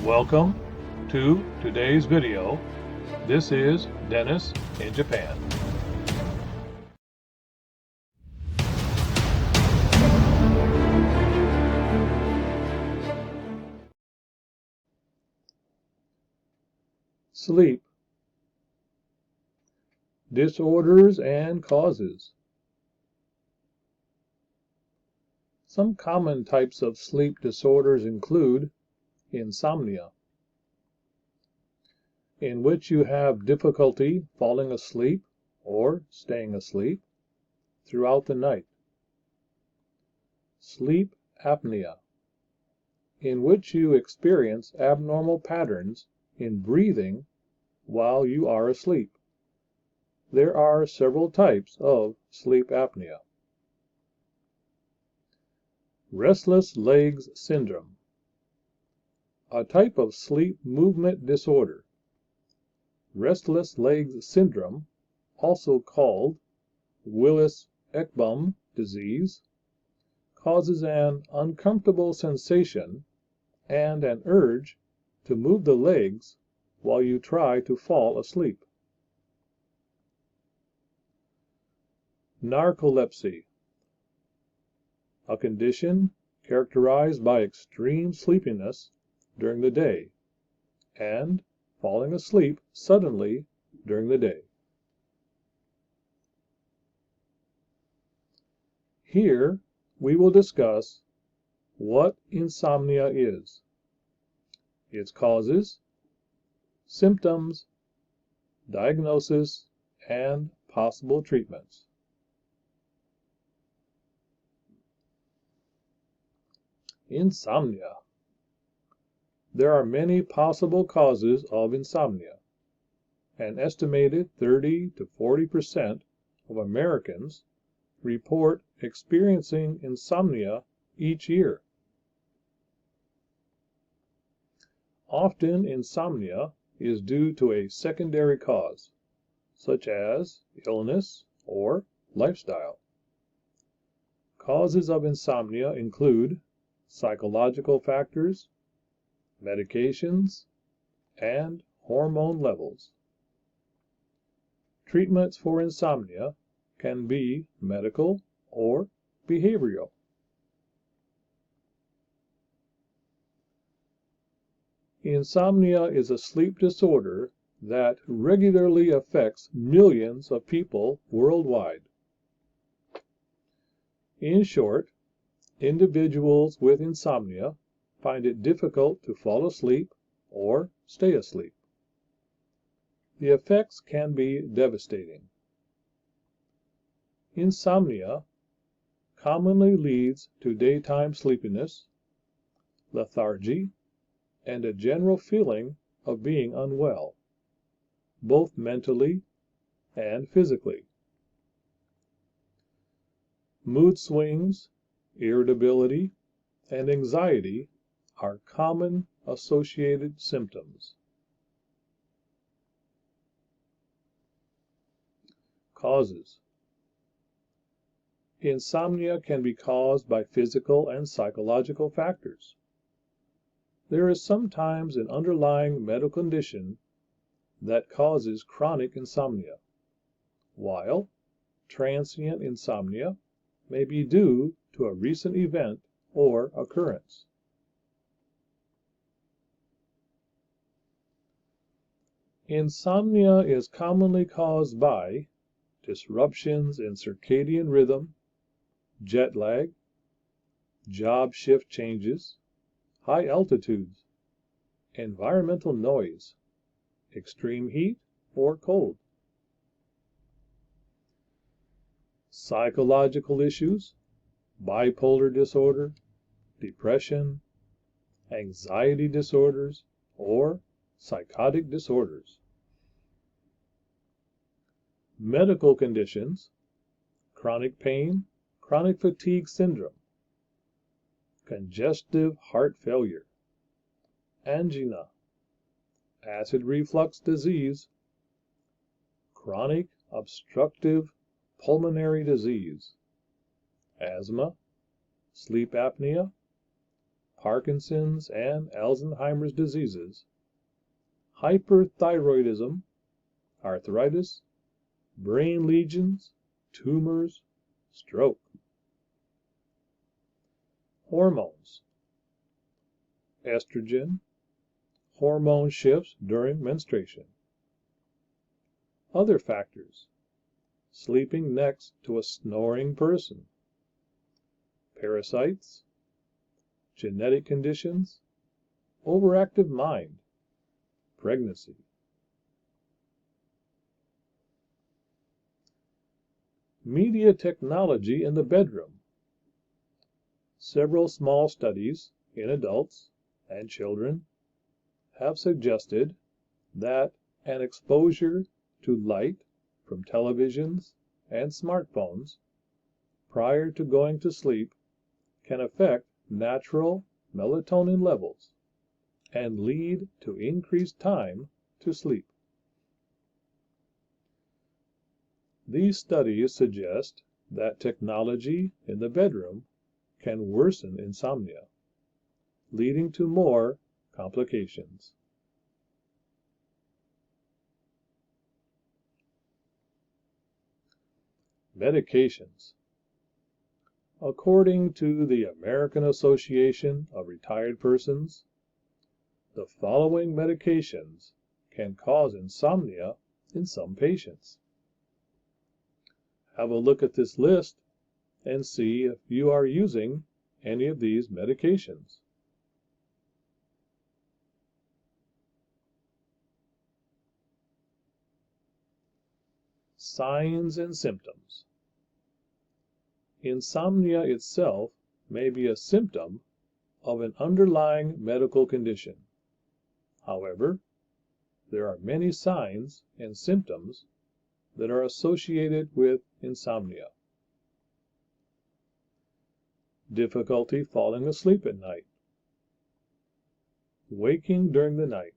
Welcome to today's video. This is Dennis in Japan. Sleep. Disorders and causes. Some common types of sleep disorders include insomnia, in which you have difficulty falling asleep or staying asleep throughout the night. Sleep apnea, in which you experience abnormal patterns in breathing while you are asleep. There are several types of sleep apnea. Restless legs syndrome, a type of sleep movement disorder. Restless legs syndrome, also called Willis-Ekbom disease, causes an uncomfortable sensation and an urge to move the legs while you try to fall asleep. Narcolepsy, a condition characterized by extreme sleepiness during the day and falling asleep suddenly during the day. Here we will discuss what insomnia is, its causes, symptoms, diagnosis, and possible treatments. Insomnia. There are many possible causes of insomnia. An estimated 30 to 40% of Americans report experiencing insomnia each year. Often insomnia is due to a secondary cause, such as illness or lifestyle. Causes of insomnia include psychological factors, medications, and hormone levels. Treatments for insomnia can be medical or behavioral. Insomnia is a sleep disorder that regularly affects millions of people worldwide. In short, individuals with insomnia find it difficult to fall asleep or stay asleep. The effects can be devastating. Insomnia commonly leads to daytime sleepiness, lethargy, and a general feeling of being unwell, both mentally and physically. Mood swings, irritability, and anxiety are common associated symptoms. Causes. Insomnia can be caused by physical and psychological factors. There is sometimes an underlying medical condition that causes chronic insomnia, while transient insomnia may be due to a recent event or occurrence. Insomnia is commonly caused by disruptions in circadian rhythm, jet lag, job shift changes, high altitudes, environmental noise, extreme heat or cold. Psychological issues, bipolar disorder, depression, anxiety disorders, or psychotic disorders. Medical conditions, chronic pain, chronic fatigue syndrome, congestive heart failure, angina, acid reflux disease, chronic obstructive pulmonary disease, asthma, sleep apnea, Parkinson's and Alzheimer's diseases, hyperthyroidism, arthritis, brain lesions, tumors, stroke. Hormones. Estrogen, hormone shifts during menstruation. Other factors: sleeping next to a snoring person, parasites, genetic conditions, overactive mind, pregnancy. Media technology in the bedroom. Several small studies in adults and children have suggested that an exposure to light from televisions and smartphones prior to going to sleep can affect natural melatonin levels and lead to increased time to sleep. These studies suggest that technology in the bedroom can worsen insomnia, leading to more complications. Medications. According to the American Association of Retired Persons, the following medications can cause insomnia in some patients. Have a look at this list and see if you are using any of these medications. Signs and symptoms. Insomnia itself may be a symptom of an underlying medical condition. However, there are many signs and symptoms that are associated with insomnia. Difficulty falling asleep at night, waking during the night,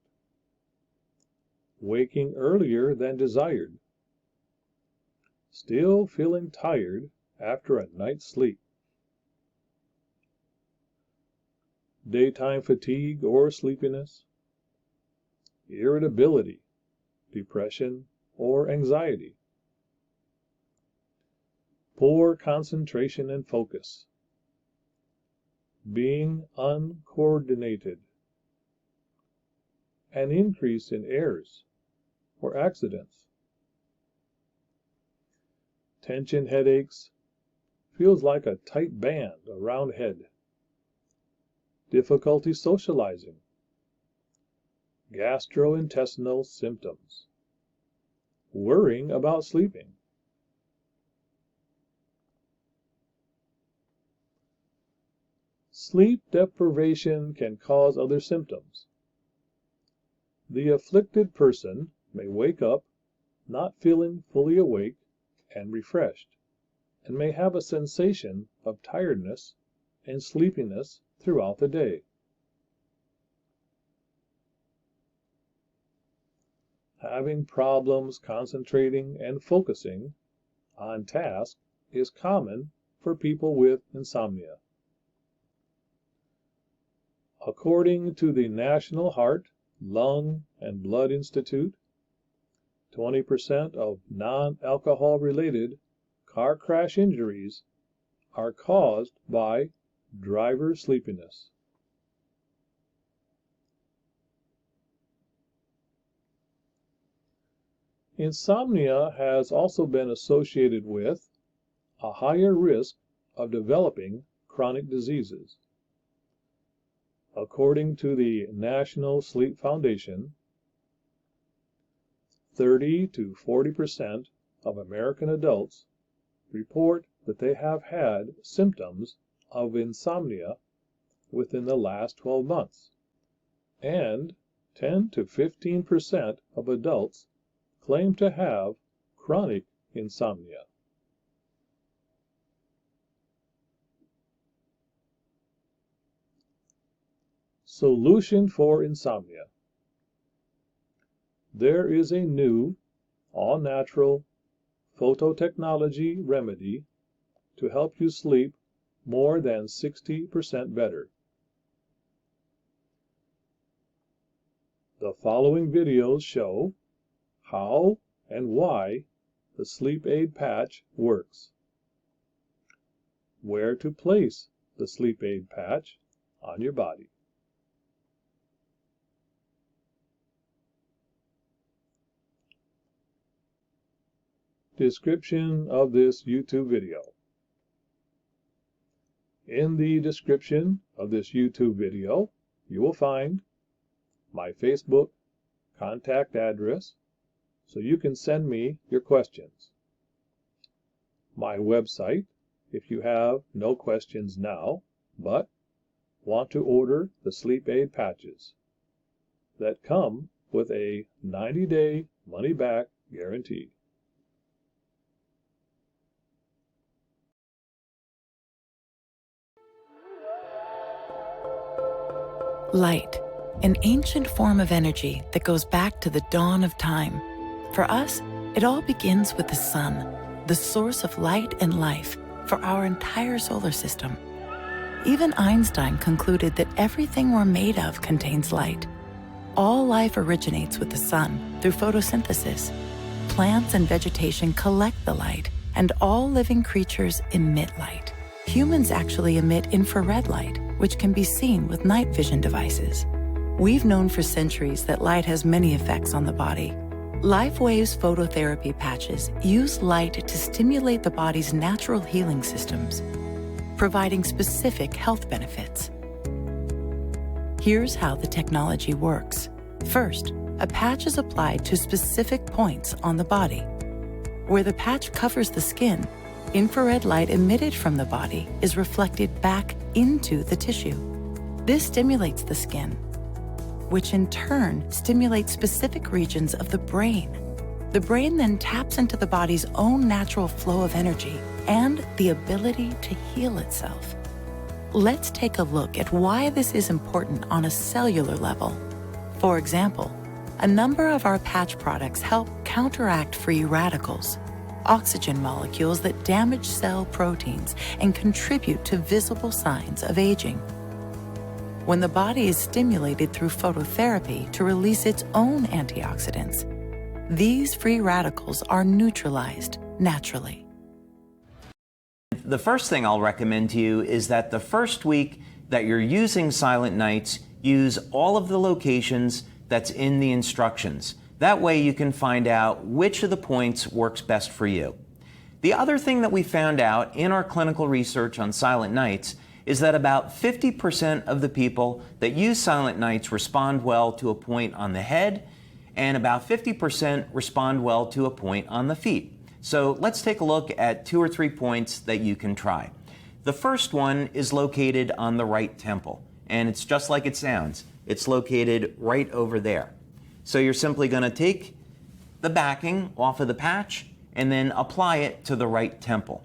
waking earlier than desired, still feeling tired after a night's sleep, daytime fatigue or sleepiness, irritability, depression or anxiety, poor concentration and focus, being uncoordinated, an increase in errors or accidents, tension headaches, feels like a tight band around head, difficulty socializing, gastrointestinal symptoms, worrying about sleeping. Sleep deprivation can cause other symptoms. The afflicted person may wake up not feeling fully awake and refreshed, and may have a sensation of tiredness and sleepiness throughout the day. Having problems concentrating and focusing on task is common for people with insomnia. According to the National Heart, Lung, and Blood Institute, 20% of non-alcohol related car crash injuries are caused by driver sleepiness. Insomnia has also been associated with a higher risk of developing chronic diseases. According to the National Sleep Foundation, 30 to 40% of American adults report that they have had symptoms of insomnia within the last 12 months, and 10 to 15% of adults claim to have chronic insomnia. Solution for insomnia. There is a new, all-natural phototechnology remedy to help you sleep more than 60% better. The following videos show how and why the sleep aid patch works, where to place the sleep aid patch on your body. Description of this YouTube video. In the description of this YouTube video, you will find my Facebook contact address, so you can send me your questions. My website, if you have no questions now, but want to order the sleep aid patches that come with a 90-day money-back guarantee. Light, an ancient form of energy that goes back to the dawn of time. For us, it all begins with the sun, the source of light and life for our entire solar system. Even Einstein concluded that everything we're made of contains light. All life originates with the sun through photosynthesis. Plants and vegetation collect the light, and all living creatures emit light. Humans actually emit infrared light, which can be seen with night vision devices. We've known for centuries that light has many effects on the body. LifeWave's phototherapy patches use light to stimulate the body's natural healing systems, providing specific health benefits. Here's how the technology works. First, a patch is applied to specific points on the body. Where the patch covers the skin, infrared light emitted from the body is reflected back into the tissue. This stimulates the skin, which in turn stimulates specific regions of the brain. The brain then taps into the body's own natural flow of energy and the ability to heal itself. Let's take a look at why this is important on a cellular level. For example, a number of our patch products help counteract free radicals, oxygen molecules that damage cell proteins and contribute to visible signs of aging. When the body is stimulated through phototherapy to release its own antioxidants, these free radicals are neutralized naturally. The first thing I'll recommend to you is that the first week that you're using Silent Nights, use all of the locations that's in the instructions. That way you can find out which of the points works best for you. The other thing that we found out in our clinical research on Silent Nights is that about 50% of the people that use Silent Nights respond well to a point on the head, and about 50% respond well to a point on the feet. So let's take a look at 2 or 3 points that you can try. The first one is located on the right temple, and it's just like it sounds. It's located right over there. So you're simply going to take the backing off of the patch and then apply it to the right temple.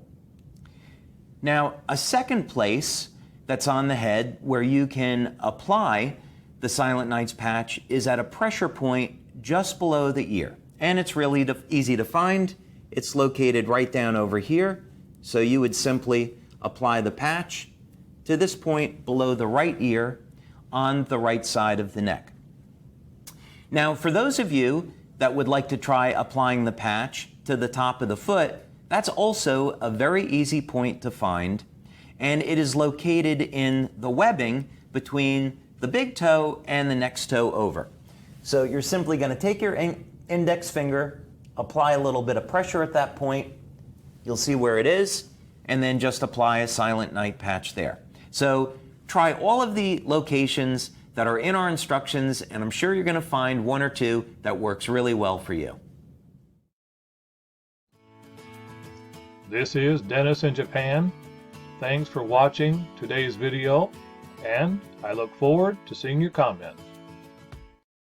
Now, a second place that's on the head where you can apply the Silent Nights patch is at a pressure point just below the ear. And it's really easy to find. It's located right down over here. So you would simply apply the patch to this point below the right ear on the right side of the neck. Now, for those of you that would like to try applying the patch to the top of the foot, that's also a very easy point to find, and it is located in the webbing between the big toe and the next toe over. So you're simply going to take your index finger, apply a little bit of pressure at that point, you'll see where it is, and then just apply a Silent Night patch there. So try all of the locations that are in our instructions, and I'm sure you're going to find 1 or 2 that works really well for you. This is Dennis in Japan. Thanks for watching today's video, and I look forward to seeing your comments.